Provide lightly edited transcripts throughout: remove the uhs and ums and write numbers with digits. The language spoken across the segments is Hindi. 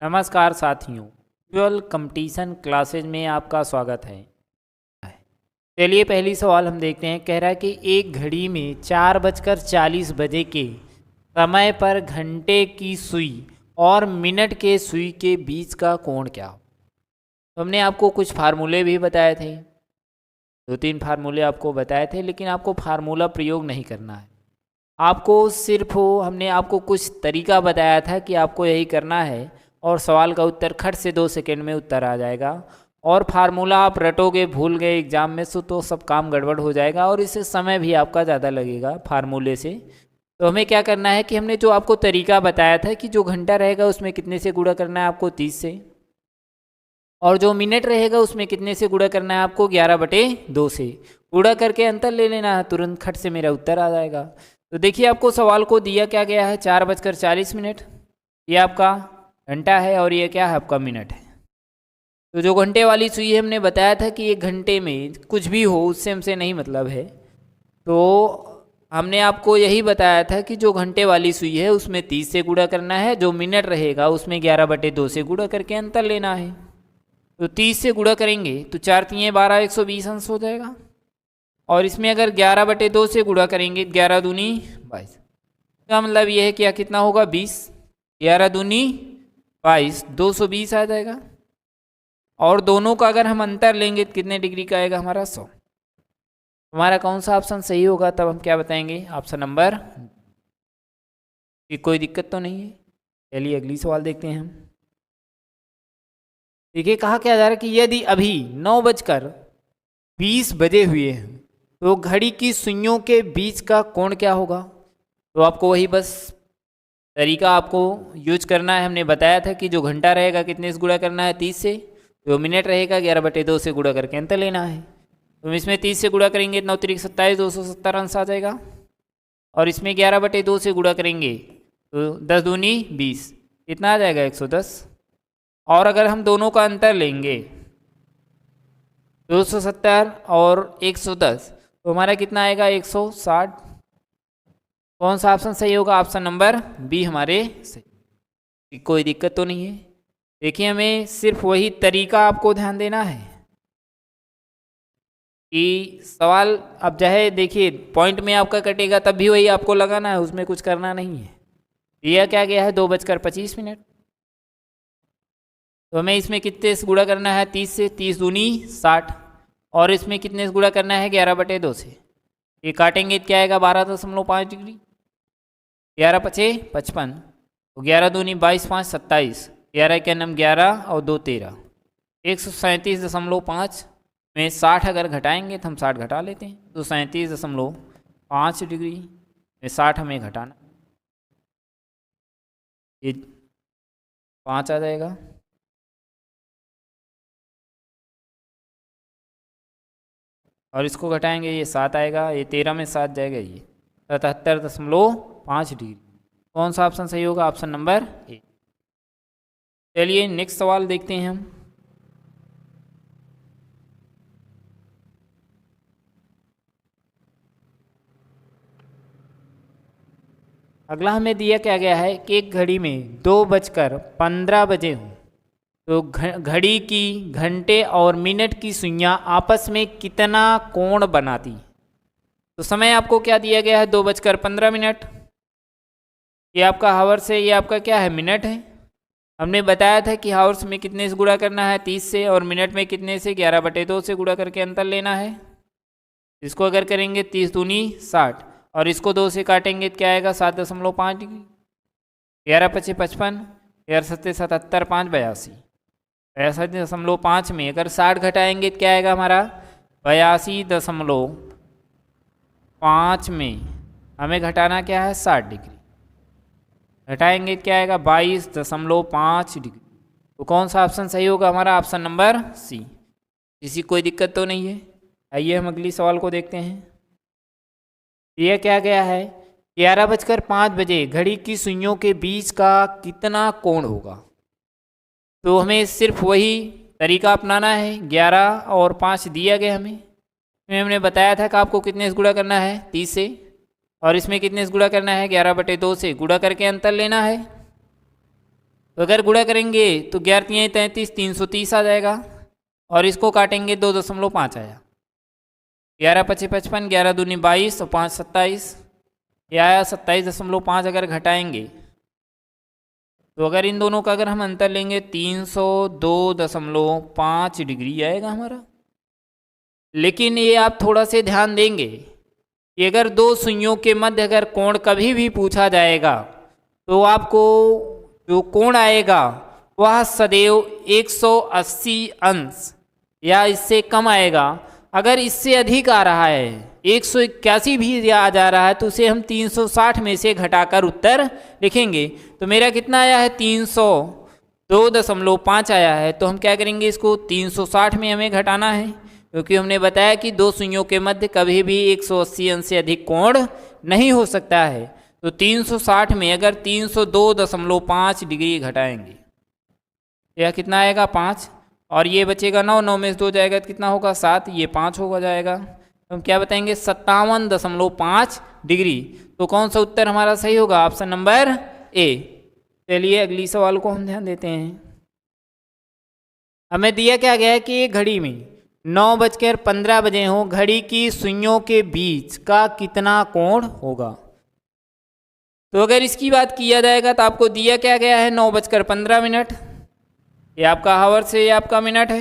नमस्कार साथियों, वर्चुअल कंपटीशन क्लासेज में आपका स्वागत है। चलिए पहली सवाल हम देखते हैं। कह रहा है कि एक घड़ी में 4:40 बजे के समय पर घंटे की सुई और मिनट के सुई के बीच का कोण क्या हो। तो हमने आपको कुछ फार्मूले भी बताए थे, 2-3 फार्मूले आपको बताए थे, लेकिन आपको फार्मूला प्रयोग नहीं करना है। आपको सिर्फ हमने आपको कुछ तरीका बताया था कि आपको यही करना है और सवाल का उत्तर खट से 2 सेकंड में उत्तर आ जाएगा। और फार्मूला आप रटोगे, भूल गए एग्जाम में तो सब काम गड़बड़ हो जाएगा और इससे समय भी आपका ज़्यादा लगेगा फार्मूले से। तो हमें क्या करना है कि हमने जो आपको तरीका बताया था कि जो घंटा रहेगा उसमें कितने से गुणा करना है आपको 30 से, और जो मिनट रहेगा उसमें कितने से गुणा करना है आपको 11/2 से। गुणा करके अंतर ले लेना है, तुरंत खट से मेरा उत्तर आ जाएगा। तो देखिए आपको सवाल को दिया क्या गया है, 4:40, ये आपका घंटा है और ये क्या है आपका मिनट है। तो जो घंटे वाली सुई है हमने बताया था कि एक घंटे में कुछ भी हो उससे हमसे नहीं मतलब है। तो हमने आपको यही बताया था कि जो घंटे वाली सुई है उसमें 30 से गुणा करना है, जो मिनट रहेगा उसमें 11/2 से गुणा करके अंतर लेना है। तो 30 से गुणा करेंगे तो 4×3 = 12, 120 अंश हो जाएगा। और इसमें अगर 11/2 से गुणा करेंगे 11 दूनी 22, का मतलब ये है कि कितना होगा 20, 11 दूनी 22, 220 आ जाएगा। और दोनों का अगर हम अंतर लेंगे तो कितने डिग्री का आएगा हमारा 100। हमारा कौन सा ऑप्शन सही होगा तब हम क्या बताएंगे, ऑप्शन नंबर। कि कोई दिक्कत तो नहीं है। चलिए अगली सवाल देखते हैं हम। देखिए कहा क्या जा रहा है कि यदि अभी 9:20 बजे हुए हैं तो घड़ी की सुइयों के बीच का कोण क्या होगा। तो आपको वही बस तरीका आपको यूज करना है। हमने बताया था कि जो घंटा रहेगा कितने से गुणा करना है 30 से, जो मिनट रहेगा 11/2 से गुणा करके अंतर लेना है। तो इसमें 30 से गुणा करेंगे 9 × 27, 270 अंश आ जाएगा। और इसमें 11/2 से गुणा करेंगे तो 10 दूनी 20, कितना आ जाएगा 110। और अगर हम दोनों का अंतर लेंगे 270 और 110 तो हमारा कितना आएगा 160। कौन सा ऑप्शन सही होगा, ऑप्शन नंबर बी हमारे सही। कोई दिक्कत तो नहीं है। देखिए हमें सिर्फ वही तरीका आपको ध्यान देना है कि सवाल अब चाहे देखिए पॉइंट में आपका कटेगा तब भी वही आपको लगाना है, उसमें कुछ करना नहीं है। यह क्या गया है 2:25। तो हमें इसमें कितने से गुणा करना है 30 से, 30 दूनी 60। और इसमें कितने से गुणा करना है 11/2 से। ये काटेंगे तो क्या आएगा 12.5 डिग्री, 11×5 = 55। तो 11 दूनी 22, 5 27, 11 के नम 11 और 2 13, 137.5 में 60 अगर घटाएंगे तो हम 60 घटा लेते हैं। तो 37.5 डिग्री में 60 हमें घटाना, ये 5 आ जाएगा। और इसको घटाएंगे ये 7 आएगा, ये 13 में 7 जाएगा, ये 77.5 डिग्री। कौन सा ऑप्शन सही होगा, ऑप्शन नंबर ए। चलिए नेक्स्ट सवाल देखते हैं हम। अगला हमें दिया क्या गया है कि एक घड़ी में 2:15 बजे हो तो घड़ी की घंटे और मिनट की सुइयां आपस में कितना कोण बनाती। तो समय आपको क्या दिया गया है 2:15। ये आपका हावर्स है, ये आपका क्या है मिनट है। हमने बताया था कि हावर्स में कितने से गुणा करना है 30 से, और मिनट में कितने से 11/2 से गुणा करके अंतर लेना है। इसको अगर करेंगे 30 दूनी 60 और इसको 2 से काटेंगे तो क्या आएगा 7.5 डिग्री, 11×5 = 55, 11×7 = 77, 5 = 82, 82.5 में अगर 60 घटाएंगे तो क्या आएगा हमारा 82.5 में हमें घटाना क्या है 60 डिग्री, घटाएंगे क्या आएगा 22.5 डिग्री। तो कौन सा ऑप्शन सही होगा हमारा, ऑप्शन नंबर सी। किसी कोई दिक्कत तो नहीं है। आइए हम अगली सवाल को देखते हैं। यह क्या गया है 11:05 बजे घड़ी की सुइयों के बीच का कितना कोण होगा। तो हमें सिर्फ वही तरीका अपनाना है। 11 और 5 दिया गया हमें हमने बताया था कि आपको कितने से गुणा करना है 30 से, और इसमें कितने से गुणा करना है 11/2 से, गुणा करके अंतर लेना है। तो अगर गुणा करेंगे तो 11 तियाँ 33, 330 आ जाएगा, और इसको काटेंगे 2.5 आया। 11 पचे 55, 11 दूनी 22 और 5 27, यह आया 27.5। अगर घटाएंगे तो अगर इन दोनों का अगर हम अंतर लेंगे 302.5 डिग्री आएगा हमारा। लेकिन ये आप थोड़ा से ध्यान देंगे कि अगर दो सुइयों के मध्य अगर कोण कभी भी पूछा जाएगा तो आपको जो कोण आएगा वह सदैव 180 अंश या इससे कम आएगा। अगर इससे अधिक आ रहा है, 181 भी आ जा रहा है, तो उसे हम 360 में से घटाकर उत्तर लिखेंगे। तो मेरा कितना आया है, 302.5 आया है। तो हम क्या करेंगे, इसको 360 में हमें घटाना है, क्योंकि हमने बताया कि दो सुइयों के मध्य कभी भी 180 अंश से अधिक कोण नहीं हो सकता है। तो 360 में अगर 302.5 डिग्री घटाएंगे, यह कितना आएगा, 5, और ये बचेगा 9, 9 में से 2 जाएगा तो कितना होगा, 7, ये 5 होगा जाएगा। तो हम क्या बताएंगे, 57.5 डिग्री। तो कौन सा उत्तर हमारा सही होगा, ऑप्शन नंबर ए। चलिए अगली सवाल को हम ध्यान देते हैं। हमें दिया क्या गया है कि एक घड़ी में 9:15 बजे हो, घड़ी की सुइयों के बीच का कितना कोण होगा। तो अगर इसकी बात किया जाएगा तो आपको दिया क्या गया है, 9:15। ये आपका हावर्स है, ये आपका मिनट है।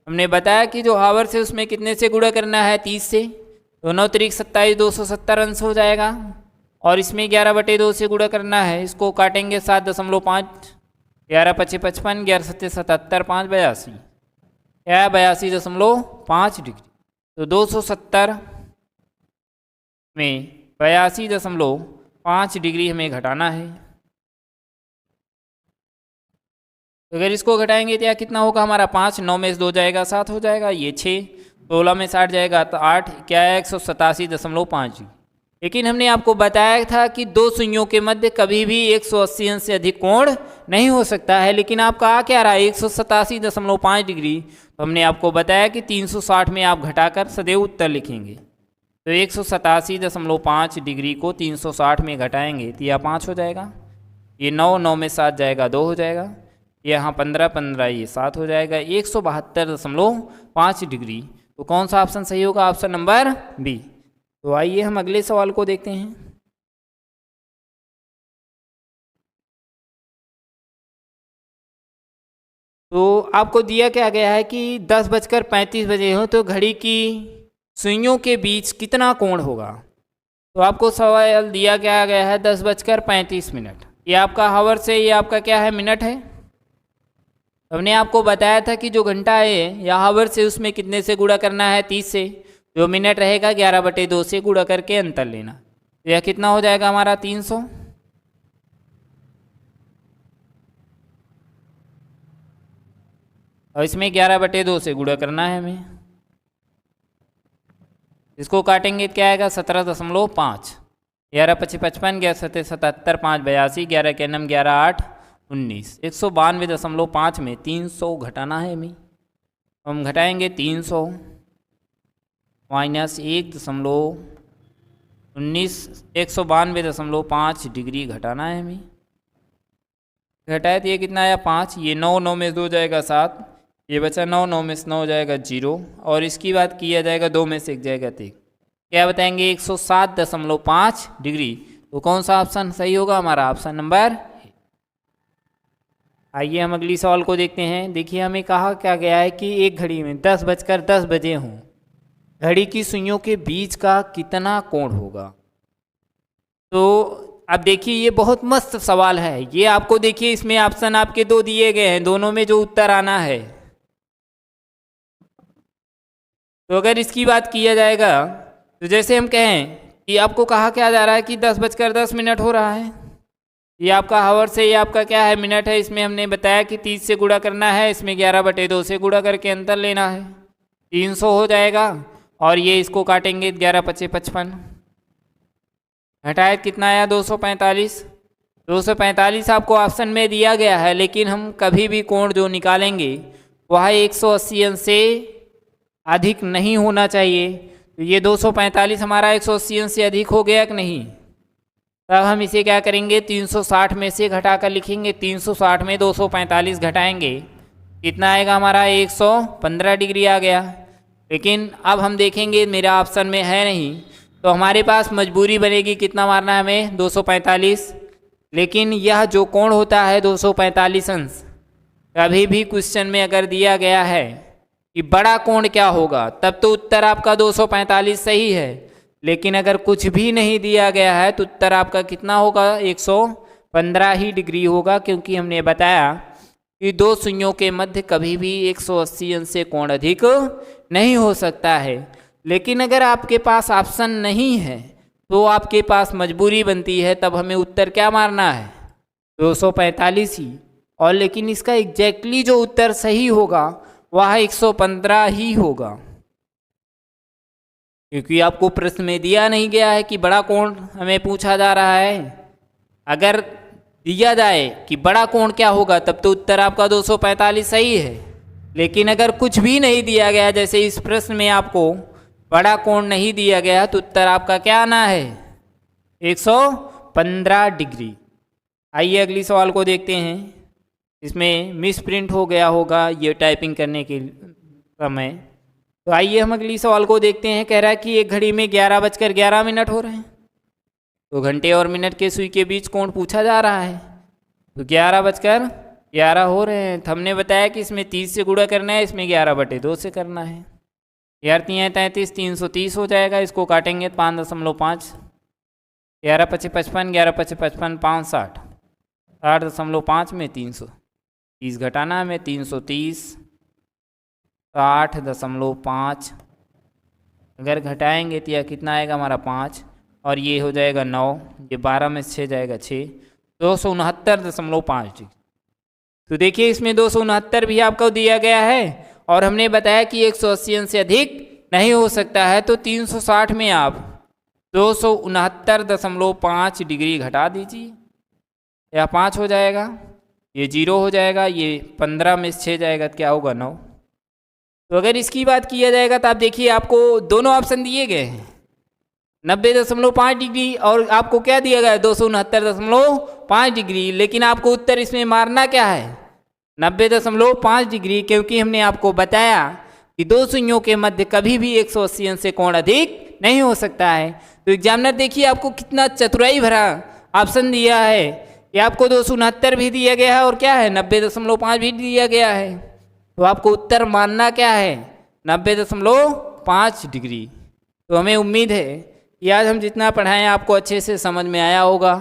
हमने बताया कि जो हावर्स है उसमें कितने से गुणा करना है, 30 से। तो 9 त्रिक 27, 270 अंश हो जाएगा, और इसमें 11/2 से गुणा करना है। इसको काटेंगे 7.5, 11 पचे 55, 11 सत्ते 77, 5 82, या 82.5 डिग्री। तो 270 में 82.5 डिग्री हमें घटाना है। तो अगर इसको घटाएंगे तो यह कितना होगा हमारा, 5, 9 में से 2 जाएगा, 7 हो जाएगा, ये 6, 16 में 60 जाएगा तो 8, क्या है, 187.5। लेकिन हमने आपको बताया था कि दो सुइयों के मध्य कभी भी 180 अंश से अधिक कोण नहीं हो सकता है। लेकिन आपका आ क्या रहा है, 187.5 डिग्री। तो हमने आपको बताया कि 360 में आप घटाकर सदैव उत्तर लिखेंगे। तो 187.5 डिग्री को 360 में घटाएंगे तो यह 5 हो जाएगा, ये 9, 9 में 7 जाएगा, 2 हो जाएगा, यहाँ 15, 15, ये 7 हो जाएगा, 172.5 डिग्री। तो कौन सा ऑप्शन सही होगा, ऑप्शन नंबर बी। तो आइए हम अगले सवाल को देखते हैं। तो आपको दिया क्या गया है कि 10:35 बजे हो तो घड़ी की सुइयों के बीच कितना कोण होगा। तो आपको सवाल दिया क्या गया है, 10:35। ये आपका हावर से, ये आपका क्या है, मिनट है। हमने आपको बताया था कि जो घंटा है या हावर से उसमें कितने से गुणा करना है, 30 से। जो मिनट रहेगा 11/2 से गुणा करके अंतर लेना। तो यह कितना हो जाएगा हमारा, 300। और इसमें 11/2 से गुणा करना है हमें। इसको काटेंगे क्या आएगा, 17.5, 11 पचे 55, 11 सत्ते 77, 5 82, 11 के 9, 11 8 19, 192.5 में 300 घटाना है हमें। हम घटाएंगे 300 माइनस 1.19, 192.5 डिग्री घटाना है हमें। घटाए तो ये कितना आया, 5, ये 9, 9 में से 2 जाएगा 7, ये बचा 9, 9 में से 9 जाएगा 0, और इसकी बात किया जाएगा 2 में से 1 जाएगा 3। क्या बताएंगे, 107.5 डिग्री। तो कौन सा ऑप्शन सही होगा हमारा, ऑप्शन नंबर। आइए हम अगली सवाल को देखते हैं। देखिए हमें कहा क्या गया है कि एक घड़ी में 10:10 बजे हों, घड़ी की सुइयों के बीच का कितना कोण होगा। तो अब देखिए ये बहुत मस्त सवाल है। ये आपको देखिए इसमें ऑप्शन आपके 2 दिए गए हैं, दोनों में जो उत्तर आना है। तो अगर इसकी बात किया जाएगा तो जैसे हम कहें कि आपको कहा क्या जा रहा है कि 10:10 हो रहा है। ये आपका हावर से, ये आपका क्या है, मिनट है। इसमें हमने बताया कि 30 से गुणा करना है, इसमें 11/2 से गुणा करके अंतर लेना है, 300 हो जाएगा। और ये इसको काटेंगे 11 पचे 55, घटाए कितना आया, 245। 245 आपको ऑप्शन में दिया गया है, लेकिन हम कभी भी कोण जो निकालेंगे वह 180 अंश से अधिक नहीं होना चाहिए। तो ये 245 हमारा 180 अंश से अधिक हो गया कि नहीं। तब हम इसे क्या करेंगे, 360 में से घटा कर लिखेंगे। 360 में 245 घटाएंगे, कितना आएगा हमारा, 115 डिग्री आ गया। लेकिन अब हम देखेंगे मेरा ऑप्शन में है नहीं, तो हमारे पास मजबूरी बनेगी कितना मारना है हमें, 245। लेकिन यह जो कोण होता है 245 अंश, कभी भी क्वेश्चन में अगर दिया गया है कि बड़ा कोण क्या होगा, तब तो उत्तर आपका 245 सही है। लेकिन अगर कुछ भी नहीं दिया गया है तो उत्तर आपका कितना होगा, 115 ही डिग्री होगा, क्योंकि हमने बताया कि दो सुइयों के मध्य कभी भी 180 अंश से कोण अधिक नहीं हो सकता है। लेकिन अगर आपके पास ऑप्शन नहीं है तो आपके पास मजबूरी बनती है, तब हमें उत्तर क्या मारना है, 245 ही। और लेकिन इसका एग्जैक्टली जो उत्तर सही होगा वह 115 ही होगा, क्योंकि आपको प्रश्न में दिया नहीं गया है कि बड़ा कोण हमें पूछा जा रहा है। अगर दिया जाए कि बड़ा कोण क्या होगा, तब तो उत्तर आपका 245 सही है। लेकिन अगर कुछ भी नहीं दिया गया, जैसे इस प्रश्न में आपको बड़ा कोण नहीं दिया गया, तो उत्तर आपका क्या आना है, 115 डिग्री। आइए अगली सवाल को देखते हैं। इसमें मिस प्रिंट हो गया होगा ये टाइपिंग करने के समय। तो आइए हम अगली सवाल को देखते हैं। कह रहा है कि एक घड़ी में 11:11 हो रहे हैं, तो घंटे और मिनट के सुई के बीच कोण पूछा जा रहा है। तो 11:11 हो रहे हैं, तो हमने बताया कि इसमें 30 से गुणा करना है, इसमें 11/2 से करना है। 11×3 = 33, 330 हो जाएगा। इसको काटेंगे 5.5, 11×5 = 55, 11×5 = 5 60, 60.5 में 330 घटाना है हमें, 330 60.5 अगर घटाएंगे तो यह कितना आएगा हमारा 5, और ये हो जाएगा 9, ये 12 में 6 जाएगा 6, 269.5 डिग्री। तो देखिए इसमें 269 भी आपको दिया गया है, और हमने बताया कि 180 अंश से अधिक नहीं हो सकता है। तो 360 में आप 269.5 डिग्री घटा दीजिए, या 5 हो जाएगा, ये 0 हो जाएगा, ये 15 में 6 जाएगा तो क्या होगा 9। तो अगर इसकी बात किया जाएगा तो आप देखिए आपको दोनों ऑप्शन दिए गए हैं, 90.5 डिग्री, और आपको क्या दिया गया है, 269.5 डिग्री। लेकिन आपको उत्तर इसमें मारना क्या है, 90.5 डिग्री, क्योंकि हमने आपको बताया कि दो सुइयों के मध्य कभी भी 180 अंश से कोण अधिक नहीं हो सकता है। तो एग्जामिनर देखिए आपको कितना चतुराई भरा ऑप्शन दिया है कि आपको 269 भी दिया गया है और क्या है 90.5 भी दिया गया है। तो आपको उत्तर मानना क्या है, 90.5 डिग्री। तो हमें उम्मीद है कि आज हम जितना पढ़ाएं आपको अच्छे से समझ में आया होगा,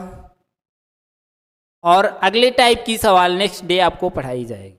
और अगले टाइप की सवाल नेक्स्ट डे आपको पढ़ाई जाएगी।